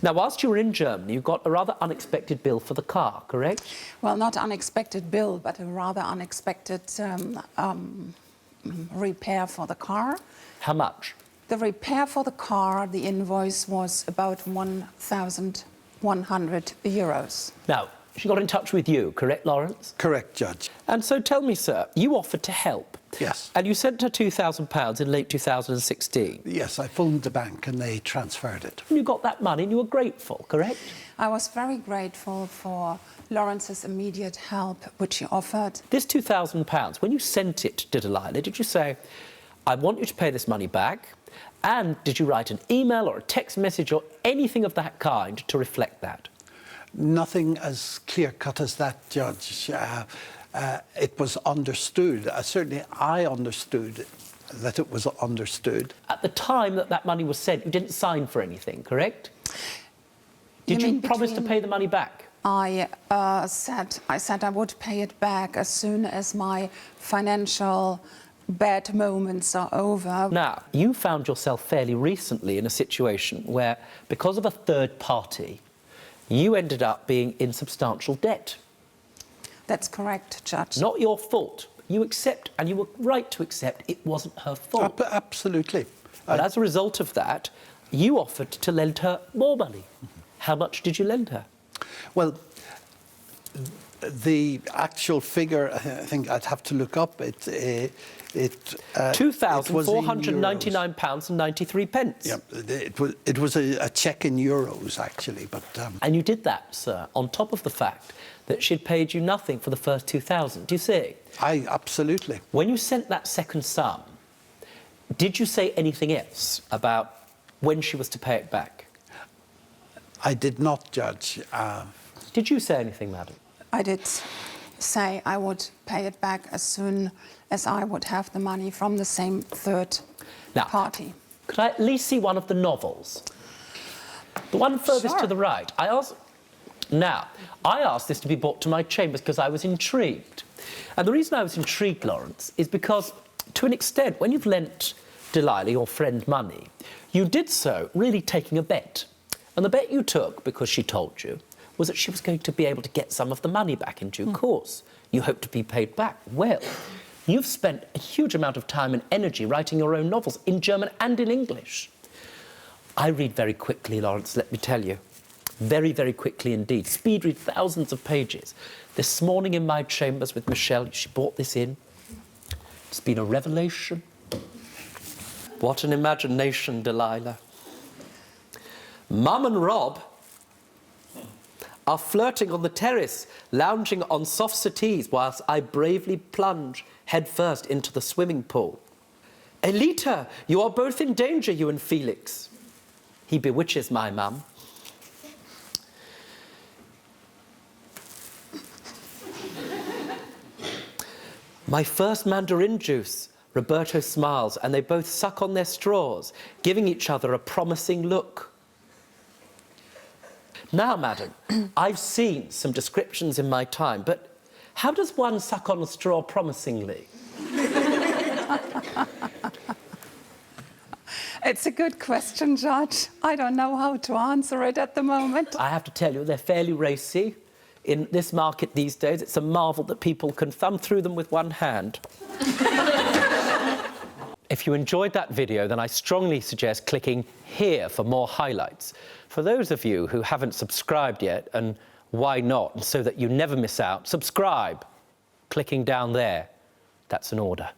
Now, whilst you were in Germany, you got a rather unexpected bill for the car, correct? Well, not unexpected bill, but a rather unexpected repair for the car. How much? The repair for the car, the invoice was about 1,100 euros. Now, she got in touch with you, correct, Lawrence? Correct, Judge. And so tell me, sir, you offered to help. Yes. And you sent her £2,000 in late 2016. Yes, I phoned the bank and they transferred it. And you got that money and you were grateful, correct? I was very grateful for Lawrence's immediate help, which he offered. This £2,000, when you sent it to Delilah, did you say, I want you to pay this money back? And did you write an email or a text message or anything of that kind to reflect that? Nothing as clear-cut as that, Judge. It was understood. Certainly I understood that it was understood. At the time that that money was sent, you didn't sign for anything, correct? Did you promise to pay the money back? I said I would pay it back as soon as my financial bad moments are over. Now, you found yourself fairly recently in a situation where, because of a third party, you ended up being in substantial debt. That's correct, Judge. Not your fault. You accept, and you were right to accept, it wasn't her fault. Absolutely. But as a result of that, you offered to lend her more money. How much did you lend her? Well, the actual figure, I think I'd have to look up. £2,499.93. Yeah, it was a cheque in euros, actually. But and you did that, sir, on top of the fact that she'd paid you nothing for the first 2,000. Do you see? Absolutely. When you sent that second sum, did you say anything else about when she was to pay it back? I did not, Judge. Did you say anything, madam? I did say I would pay it back as soon as I would have the money from the same third party. Could I at least see one of the novels? The one furthest to the right. I asked this to be brought to my chambers because I was intrigued. And the reason I was intrigued, Lawrence, is because, to an extent, when you've lent Delilah, your friend, money, you did so really taking a bet. And the bet you took, because she told you, was that she was going to be able to get some of the money back in due course. You hoped to be paid back. Well, you've spent a huge amount of time and energy writing your own novels in German and in English. I read very quickly, Lawrence, let me tell you. Very, very quickly indeed. Speed read thousands of pages. This morning in my chambers with Michelle, she brought this in. It's been a revelation. What an imagination, Delilah. Mum and Rob are flirting on the terrace, lounging on soft settees, whilst I bravely plunge headfirst into the swimming pool. Elita, you are both in danger, you and Felix. He bewitches my mum. My first mandarin juice. Roberto smiles, and they both suck on their straws, giving each other a promising look. Now, madam, I've seen some descriptions in my time, but how does one suck on a straw promisingly? It's a good question, Judge. I don't know how to answer it at the moment. I have to tell you, they're fairly racy. In this market these days, it's a marvel that people can thumb through them with one hand. If you enjoyed that video, then I strongly suggest clicking here for more highlights. For those of you who haven't subscribed yet, and why not, so that you never miss out, subscribe. Clicking down there, that's an order.